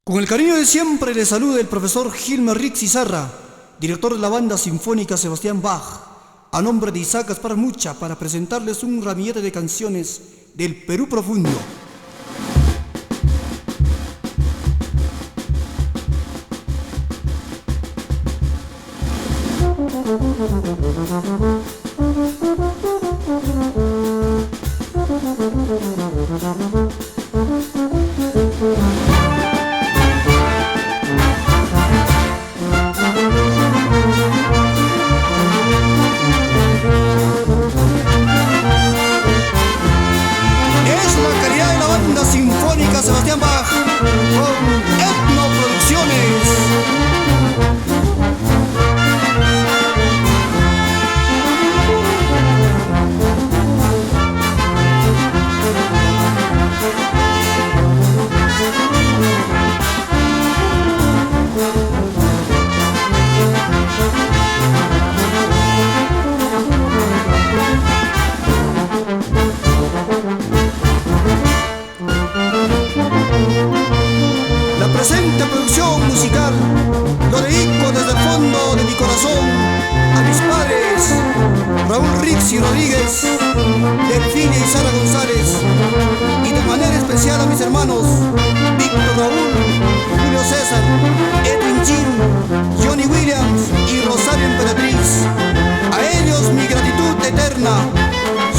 Con el cariño de siempre le saluda el profesor Gilmer Rix Izarra, director de la banda sinfónica Sebastián Bach, a nombre de Isaac Gaspar Mucha, para presentarles un ramillete de canciones del Perú profundo. Sinfónica Sebastián Bach con Etno Producciones. Presente producción musical lo dedico desde el fondo de mi corazón a mis padres Raúl Rix y Rodríguez, Delfina y Sara González, y de manera especial a mis hermanos Víctor Raúl, Julio César, Edwin Chin, Johnny Williams y Rosario Emperatriz. A ellos mi gratitud eterna.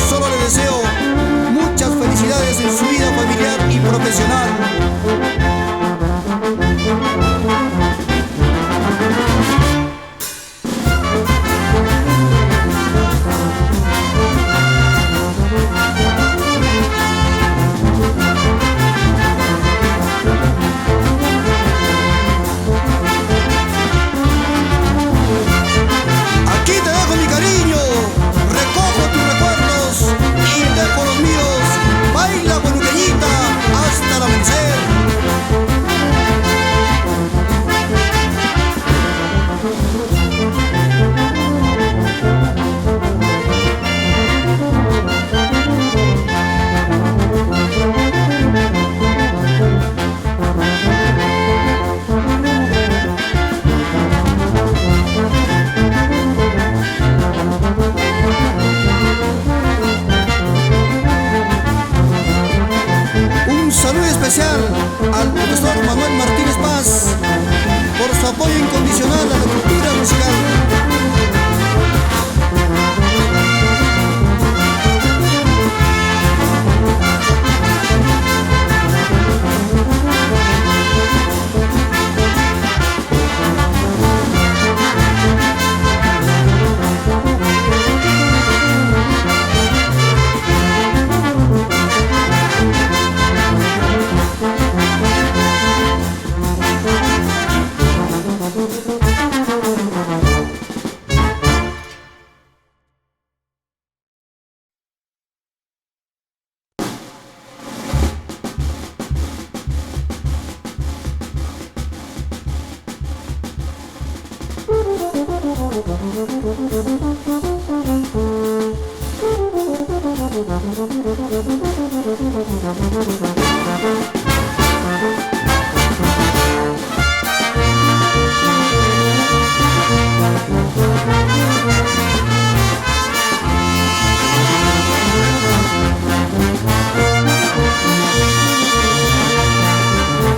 Solo les deseo muchas felicidades en su vida familiar y profesional. Aquí te dejo mi cariño, recojo tus recuerdos y dejo los míos. Baila guanuqueñita hasta el amanecer. Un saludo especial al profesor Manuel Martínez Paz por su apoyo incondicional a la cultura musical.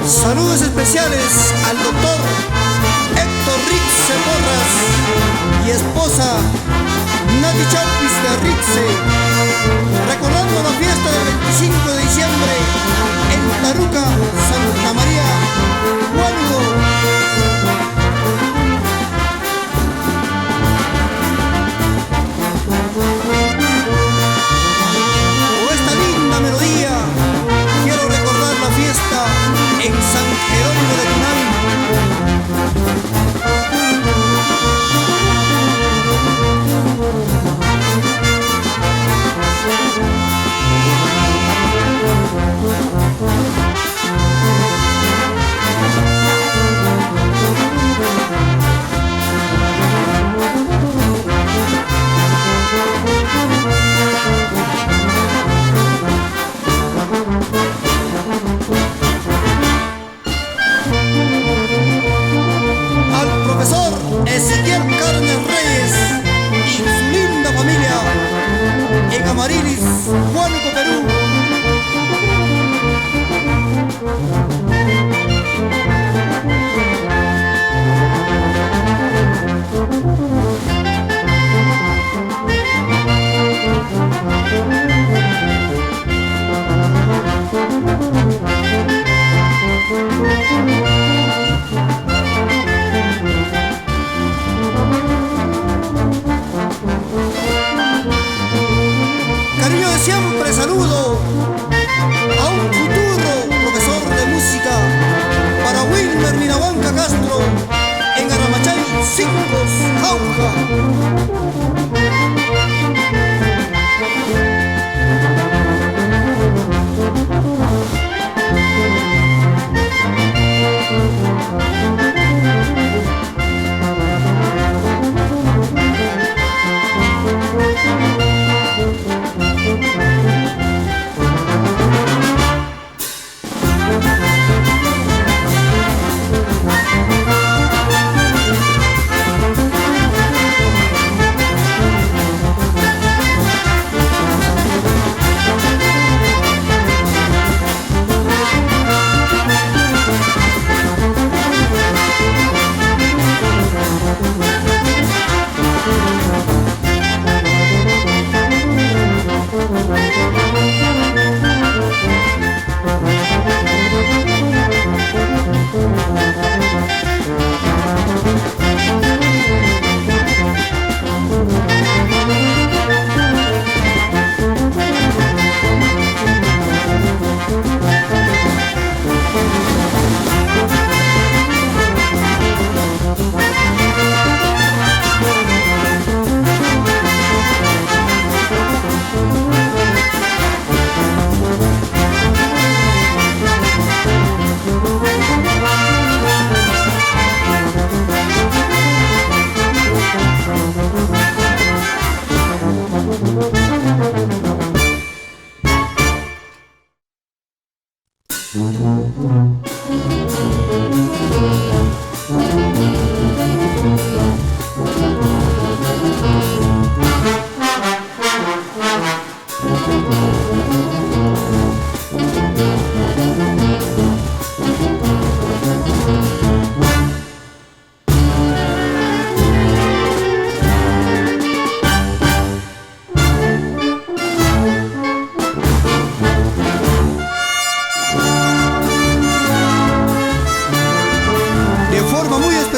Saludos especiales al doctor Héctor Rix Porras y esposa Nati Chapis de Rixe, recordando la fiesta del 25 de diciembre en Taruca, Santa María, Huánuco. Con esta linda melodía quiero recordar la fiesta en San Jerónimo de Tunal.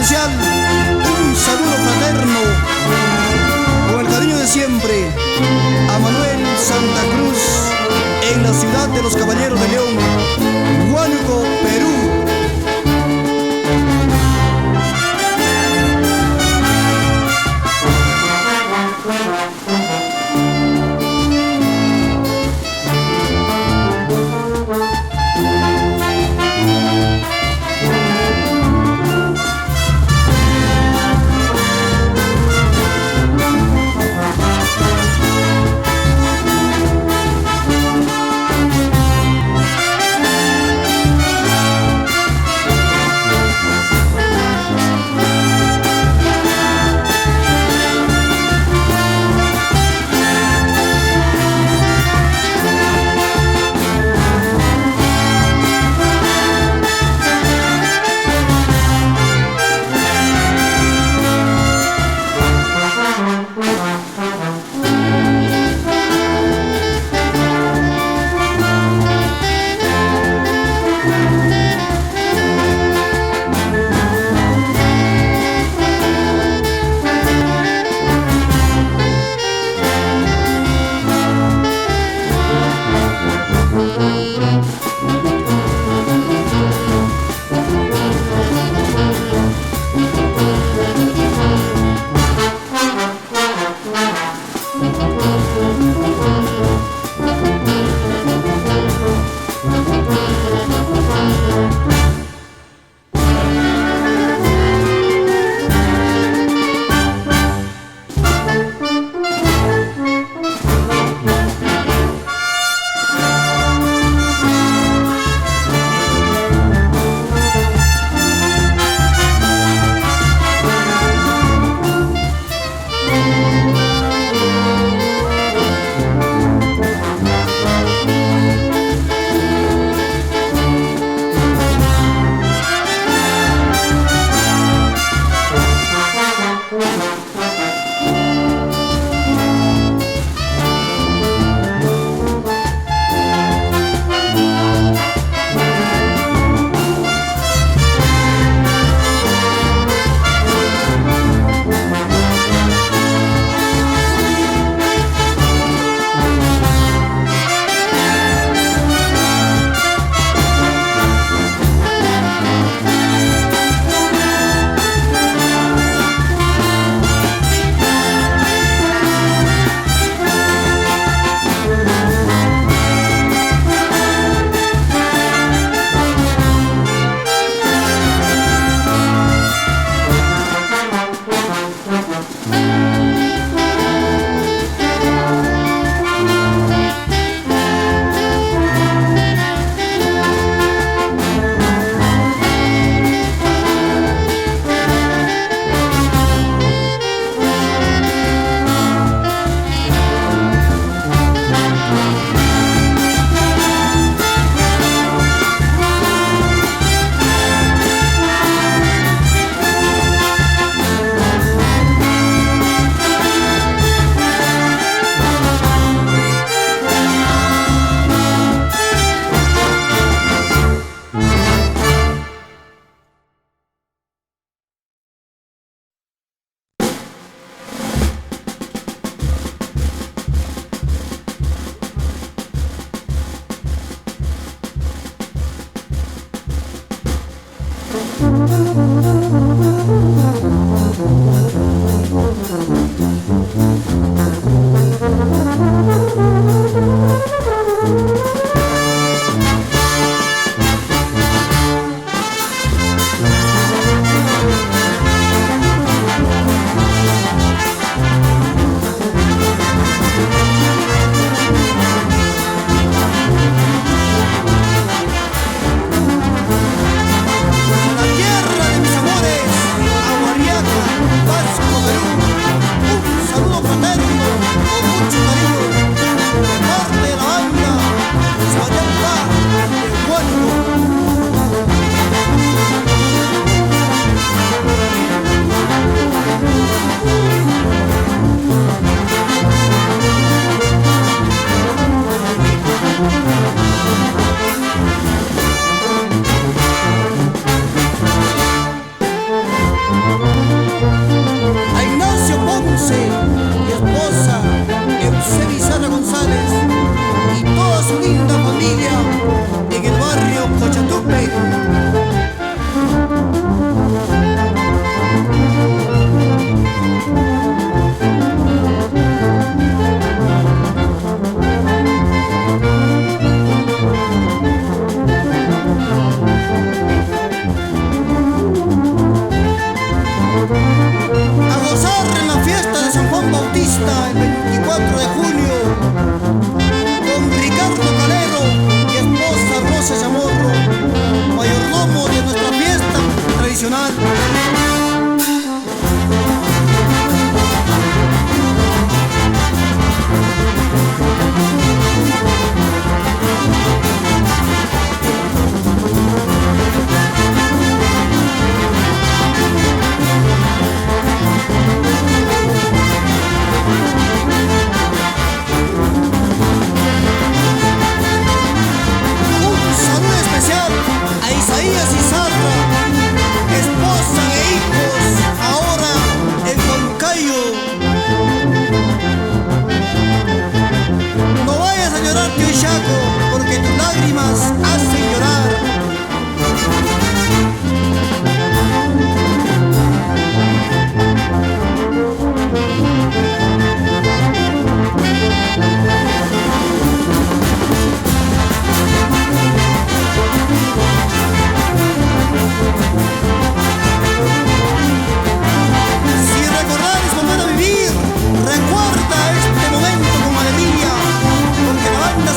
Un saludo fraterno con el cariño de siempre a Manuel Santa Cruz en la ciudad de los Caballeros de León, Huánuco, Perú. Guadalupe. A gozar en la fiesta de San Juan Bautista el 24 de junio con Ricardo Calero y esposa Rosa Chamorro, mayordomo de nuestra fiesta tradicional. A Isaías y Sarra, esposa e hijos, ahora en Huancayo. No vayas a llorar, tío Chaco, porque tus lágrimas hacen llorar.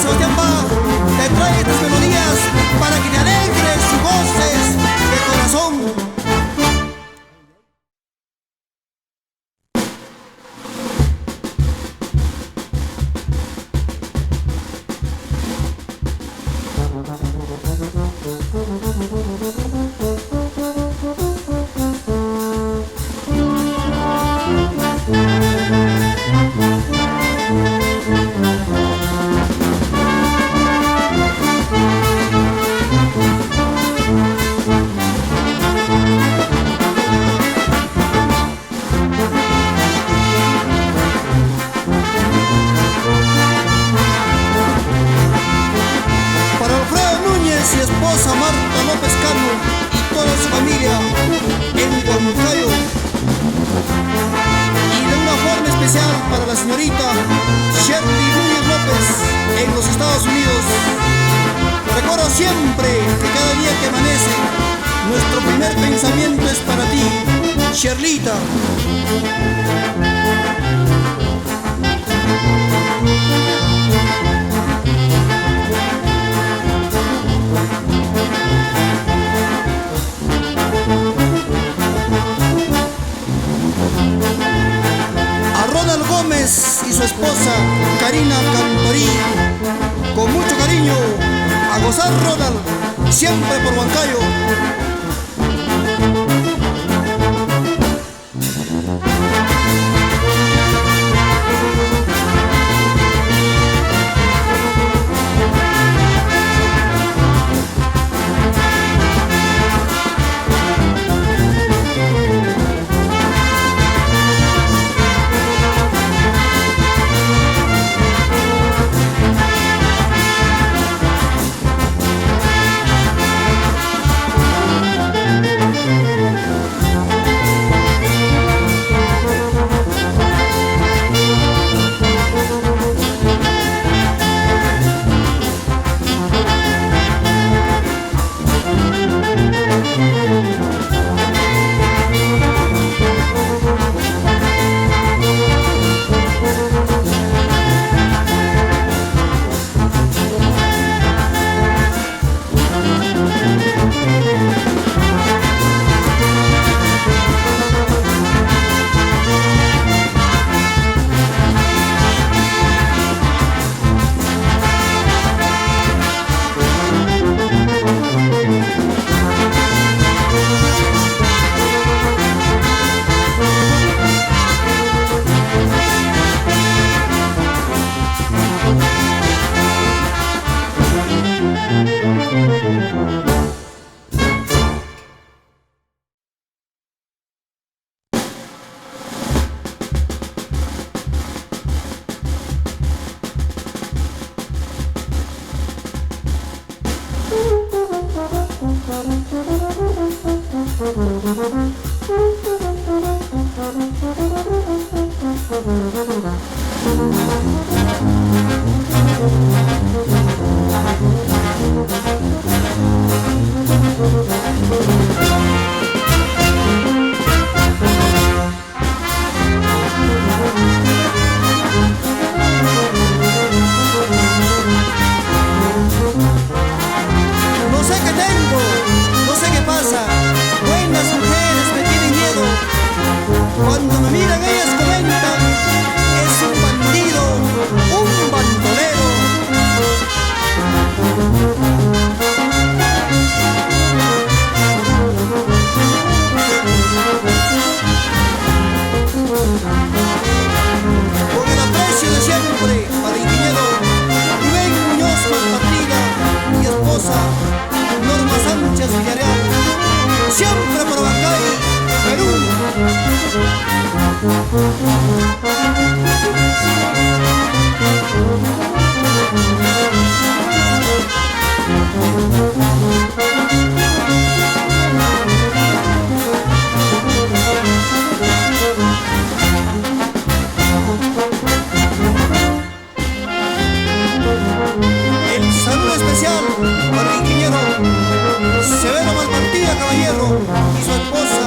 Sebastián Bach te trae estas melodías para que te alegres y goces de corazón. Y esposa Marta López Cano y toda su familia en Huancayo, y de una forma especial para la señorita Shirley Núñez López en los Estados Unidos. Recuerda siempre que cada día que amanece nuestro primer pensamiento es para ti, Shirlita. Y su esposa Karina Cantorí, con mucho cariño, a gozar Ronald, siempre por Huancayo. siempre por Bancay, Perú. El saludo especial para el ingeniero Severo Malpartida Caballero y su esposa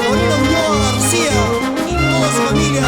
Corina Ulloa García y toda su familia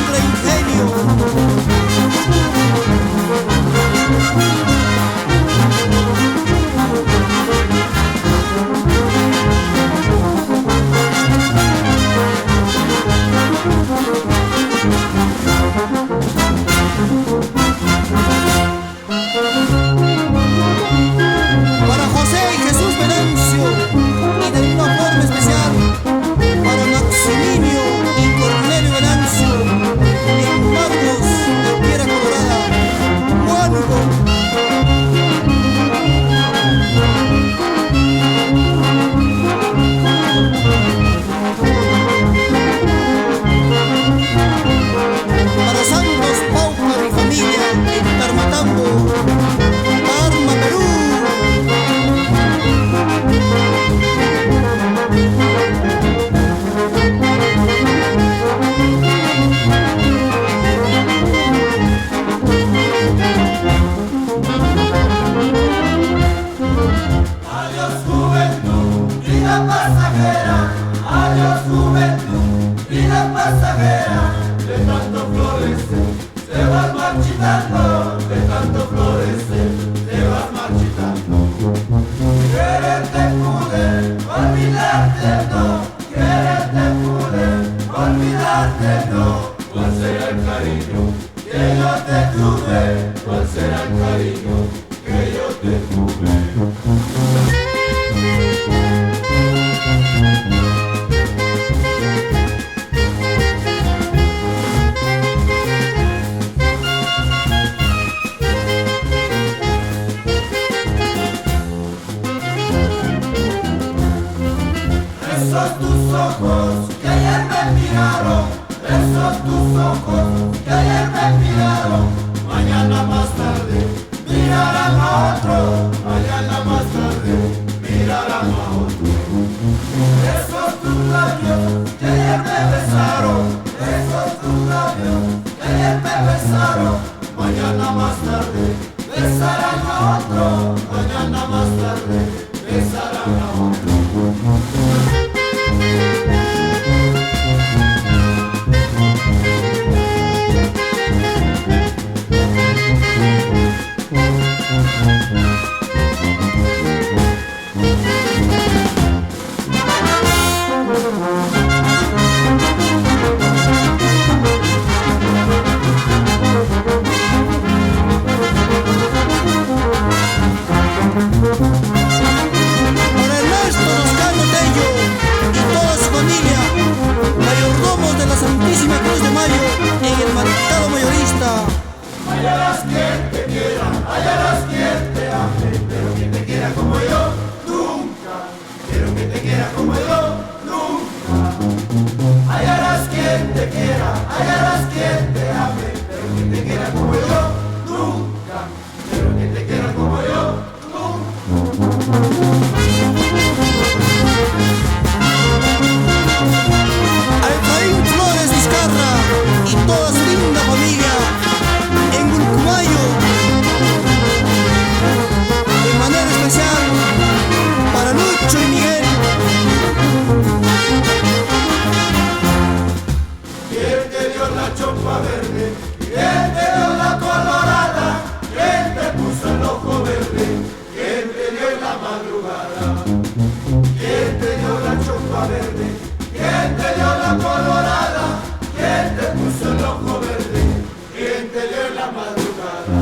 triple ingenio. Para José y Jesús Venancio, y de una forma especial para Maximilio y Cornelio Venancio, en Magnos de Piedra Colorada, Huánuco. Para Santos Paucar y familia en Tarmatambo, Tarma, Perú. Adiós juventud, vida pasajera. Adiós juventud, vida pasajera. De tanto florecer, te vas marchitando. De tanto florecer, te vas marchitando. Quererte pude, olvidarte no. Quererte pude, olvidarte no. ¿Cuál será el cariño que yo te tuve? ¿Cuál será el cariño que yo te tuve? Esos tus ojos que ayer me miraron, esos tus ojos que ayer me miraron, mañana más tarde mirarán a otro, mañana más tarde mirarán a otro. Esos tus labios que ayer me besaron, esos tus labios que ayer me besaron, mañana más tarde besarán a otro, mañana más tarde besarán a otro. Para Ernesto Toscano Tello y toda su familia, mayordomos de la Santísima Cruz de Mayo en el mercado mayorista. Hallarás quien te quiera, hallarás quien te ame, pero quien te quiera como yo, nunca. Quiero que te quiera como yo, nunca. Hallarás quien te quiera, hallarás quien te ame, pero quien te quiera como yo, nunca. Quiero que te quiera como yo, nunca. A Efraín Flores Vizcarra y toda su linda familia en Gulcumayo, de manera especial para Lucho y Miguel. ¿Quién te dio la chompa verde? ¿Quién te dio la colorada? ¿Quién te puso el ojo verde? ¿Quién te dio en la madrugada? ¿Quién te dio la chompa verde? ¿Quién te dio la colorada? ¿Quién te puso el ojo verde? ¿Quién te dio en la madrugada?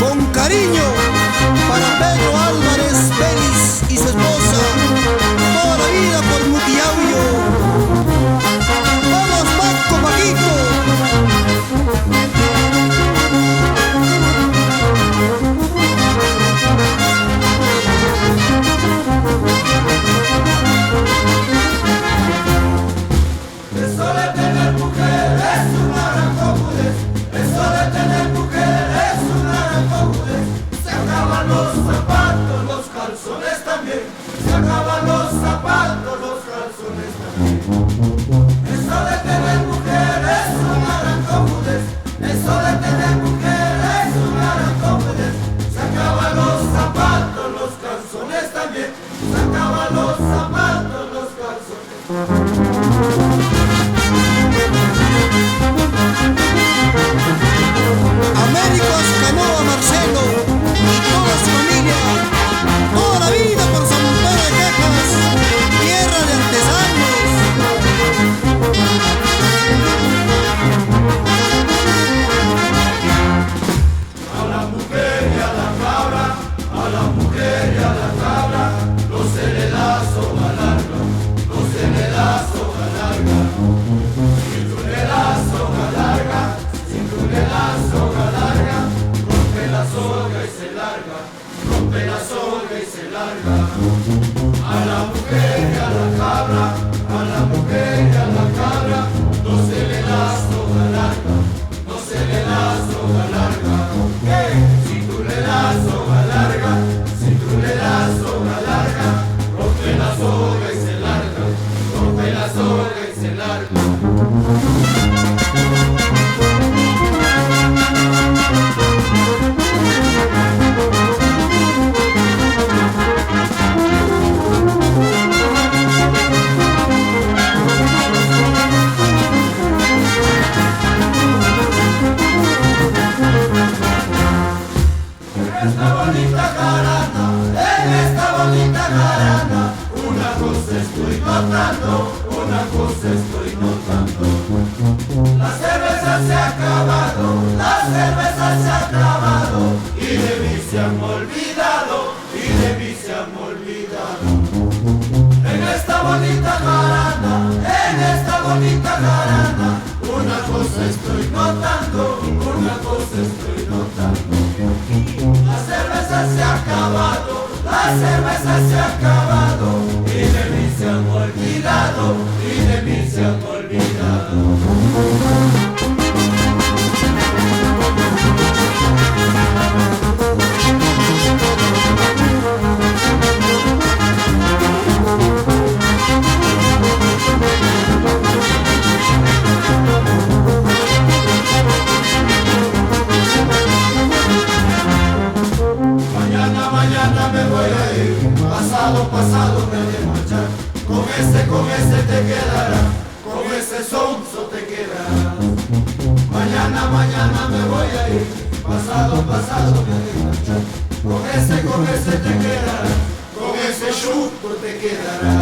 Con cariño para Pedro Álvarez Vélez y su esposa, toda la vida por Mutiauyo. ¡Vamos, Paco, Paquito! Eso de tener mujer es una gran cojudez. Eso de tener mujer es una gran cojudez. Se acaban los zapatos, los calzones también. Se acaban los zapatos, los calzones también. Eso de tener mujer es una gran cojudez. Eso de tener mujer es una gran cojudez. Se acaban los zapatos, los calzones también. rompe la soga y se larga. A la mujer y a la cabra, a la mujer y a la cabra, no se le da soga larga, no se le da soga larga. ¿Qué? Si tú le das soga larga, si tú le das soga larga, rompe la soga y se larga, rompe la soga y se larga. Esta bonita jarana, en esta bonita jarana, una cosa estoy notando, una cosa estoy notando. La cerveza se ha acabado, la cerveza se ha acabado, y de mí se han olvidado, y de mí se han olvidado. En esta bonita jarana, en esta bonita jarana, una cosa estoy notando, una cosa estoy notando. La cerveza se ha acabado, la cerveza se ha acabado, y de mí se han olvidado, y de mí se han olvidado. Mañana me voy a ir, pasado me voy a marchar. Con ese te quedará, con ese sonso te quedará. Mañana me voy a ir, pasado me voy a marchar. Con ese te quedará, con ese chupo te quedará.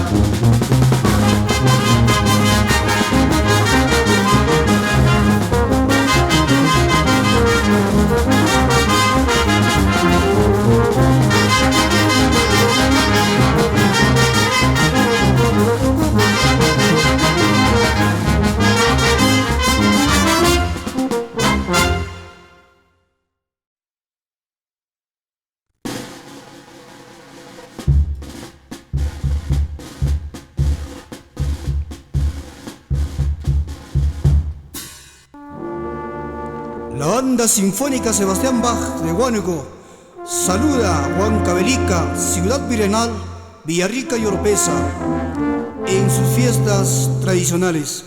La Banda Sinfónica Sebastián Bach de Huánuco saluda a Huancavelica, Ciudad Virrenal, Villarrica y Oropesa en sus fiestas tradicionales.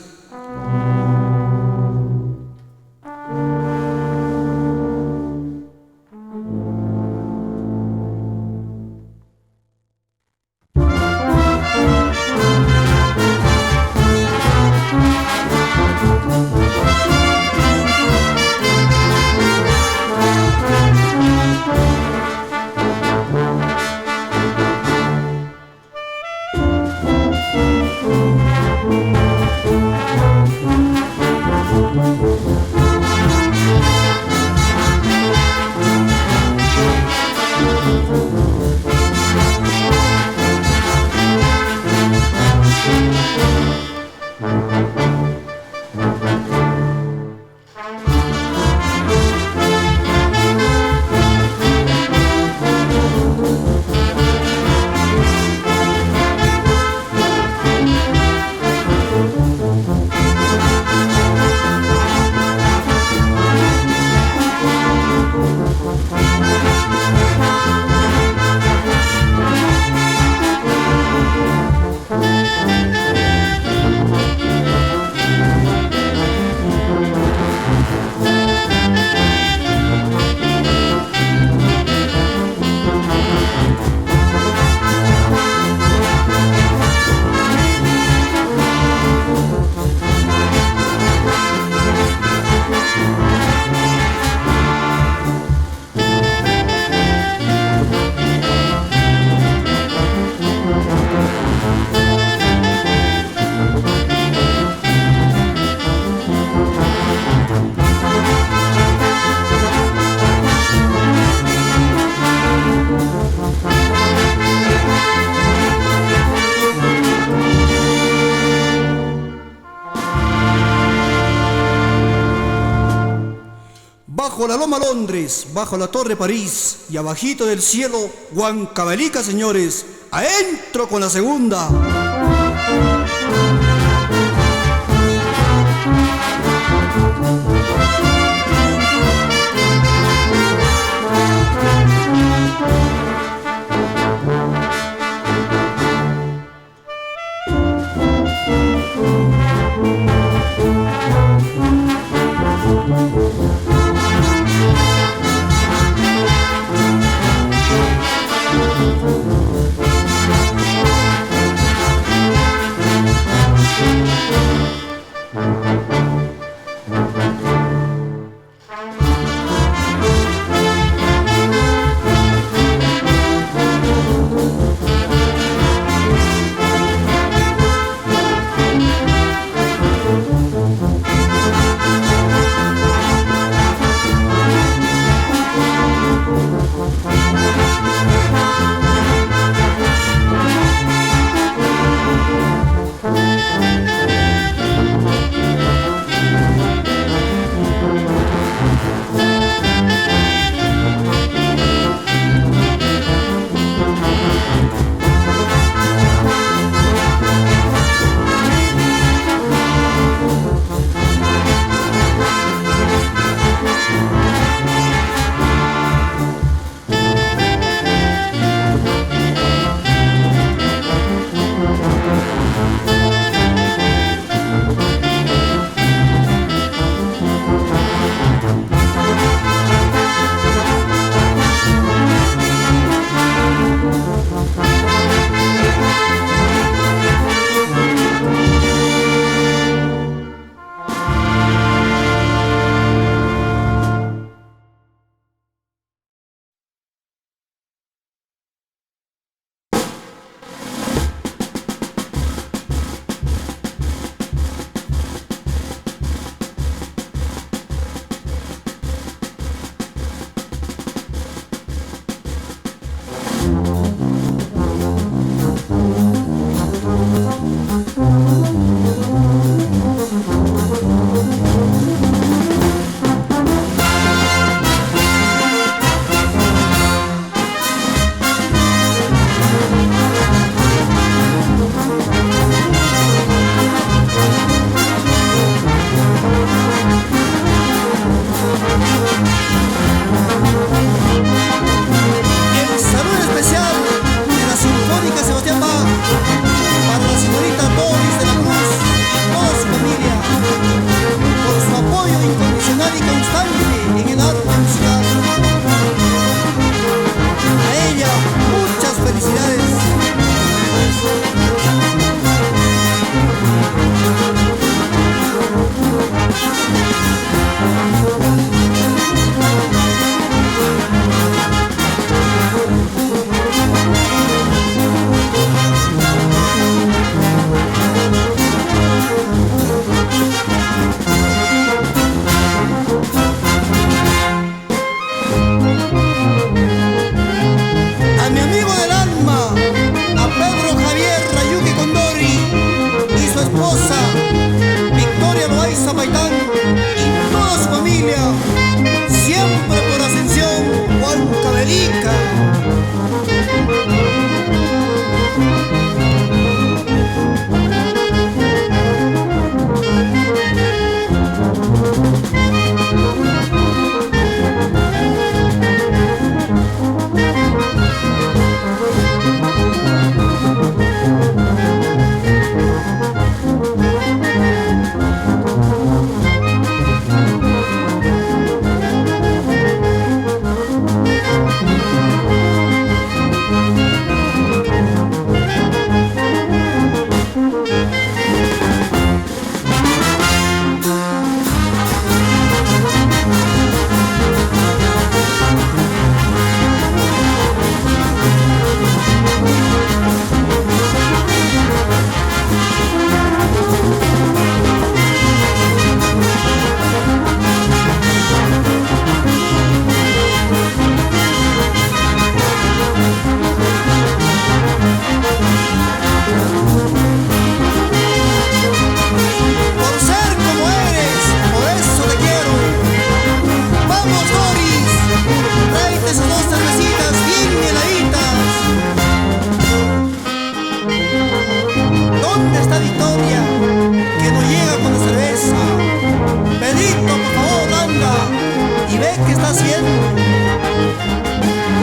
Bajo la loma Londres, bajo la torre París y abajito del cielo, Huancavelica, señores, adentro con la segunda.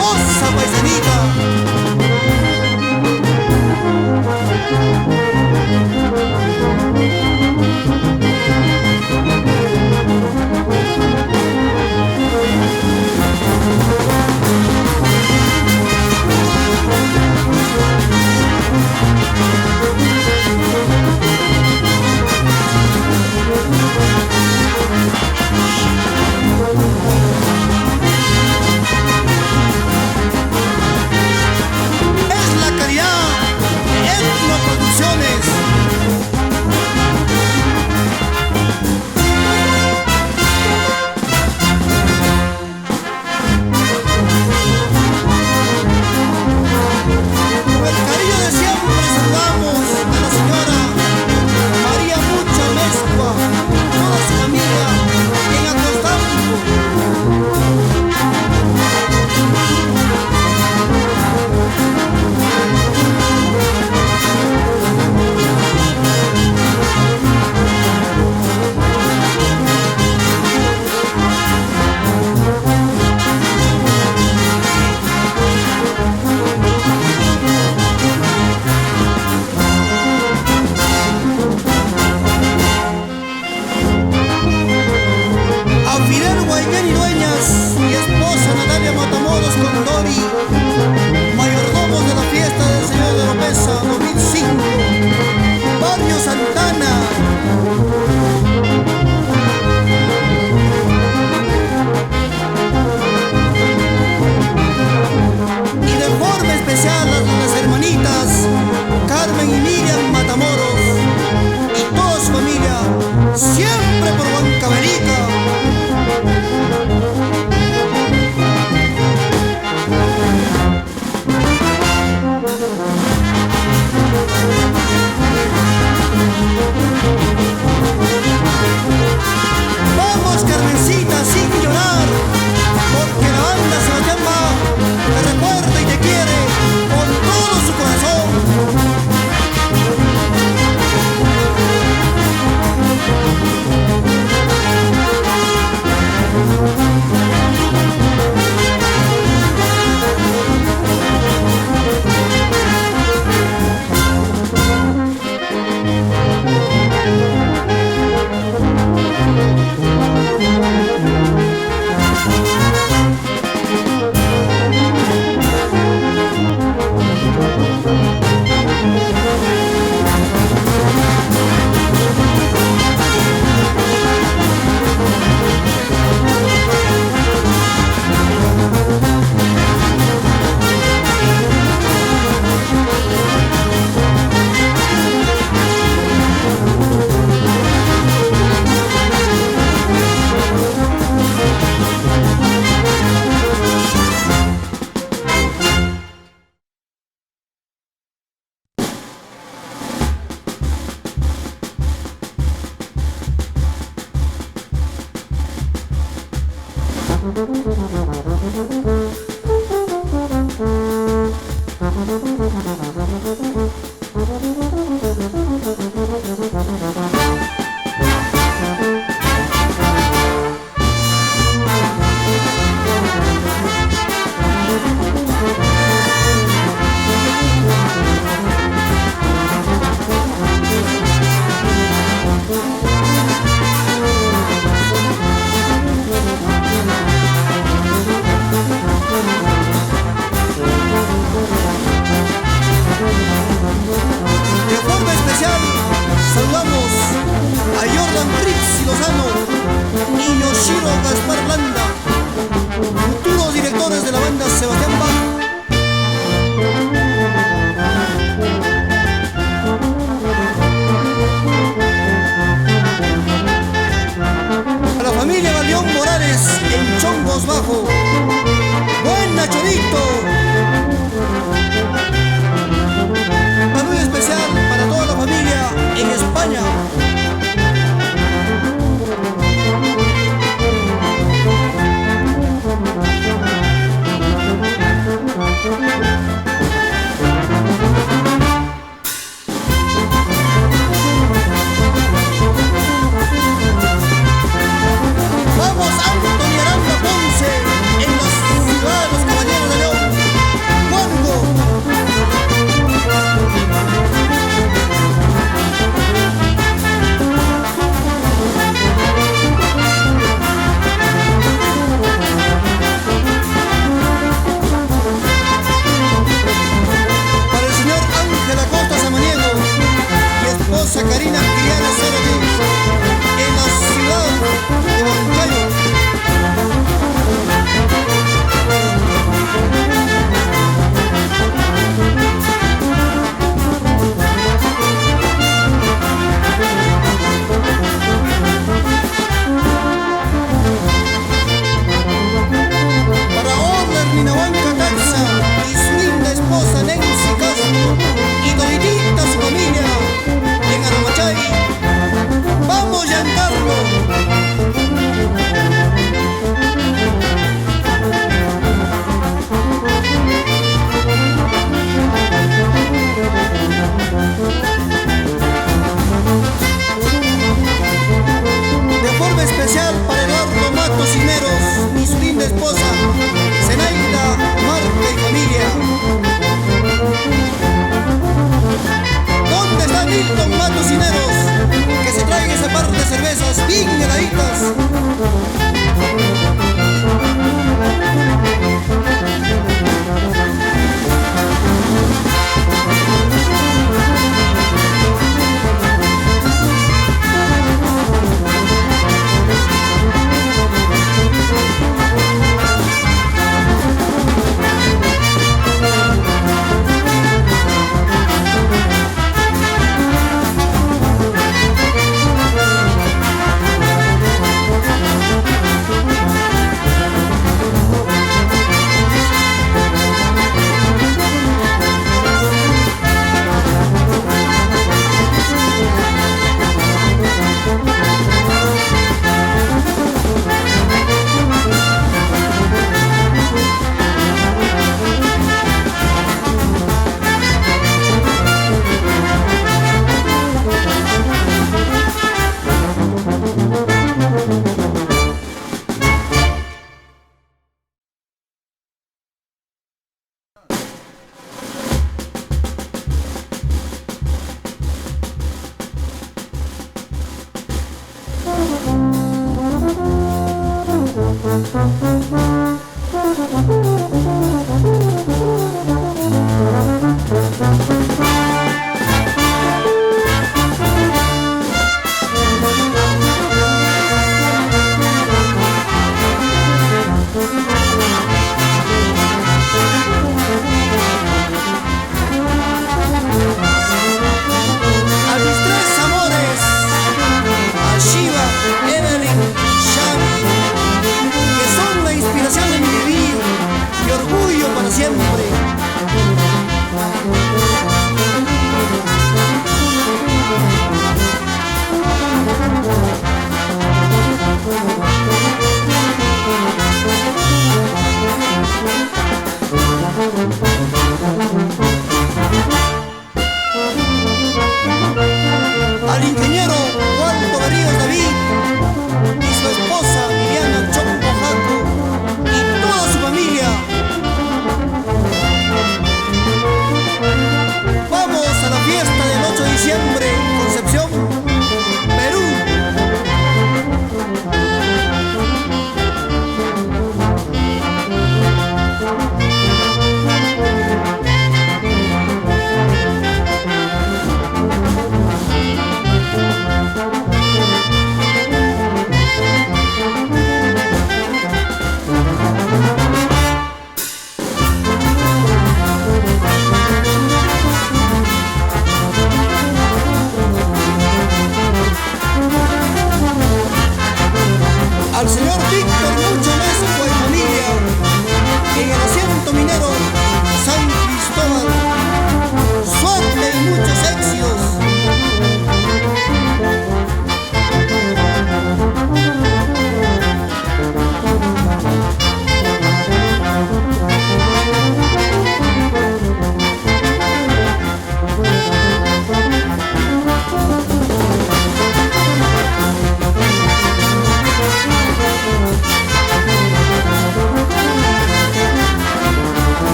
Goza, paisanita.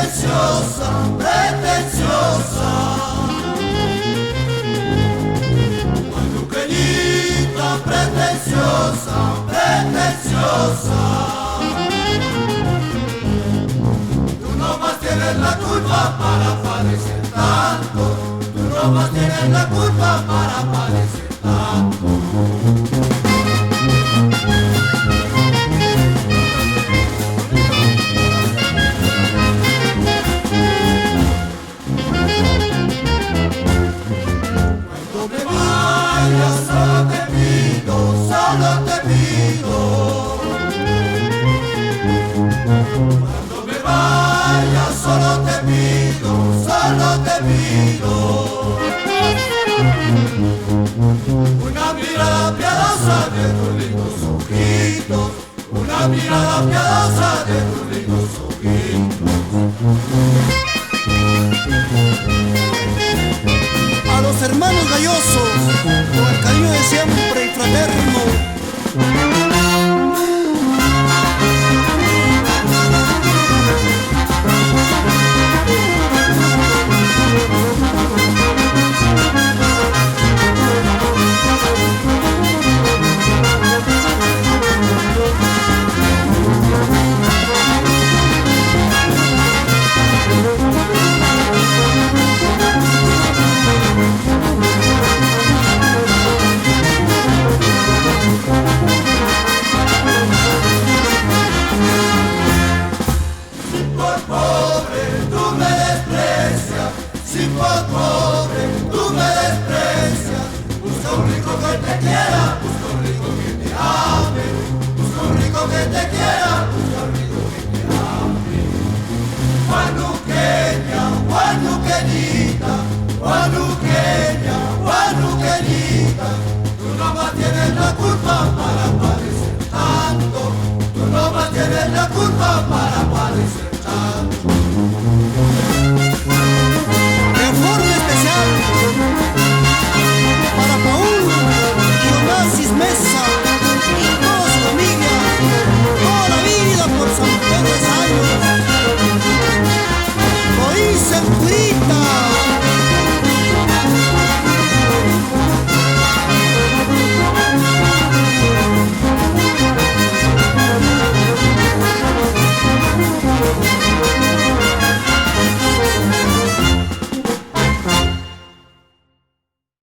pretenciosa, pretenciosa. Guadalupeñita pretenciosa, pretenciosa. Tú no más tienes la culpa para parecer tanto. Tú no más tienes la culpa para parecer tanto. Solo te pido, solo te pido. Cuando me vaya, solo te pido, solo te pido. Una mirada piadosa de tus lindos ojitos, una mirada piadosa de tus lindos ojitos. A los hermanos gallosos, con el cariño de siempre y fraterno. Si por pobre tú me desprecias, busca un rico que te quiera, busca un rico que te ame, busca un rico que te quiera, busca un rico que te ame. Guadalupeña, guadalupeñita, guadalupeña, guadalupeñita, tú no más tienes la culpa para parecer tanto, tú no más tienes la culpa para parecer tanto.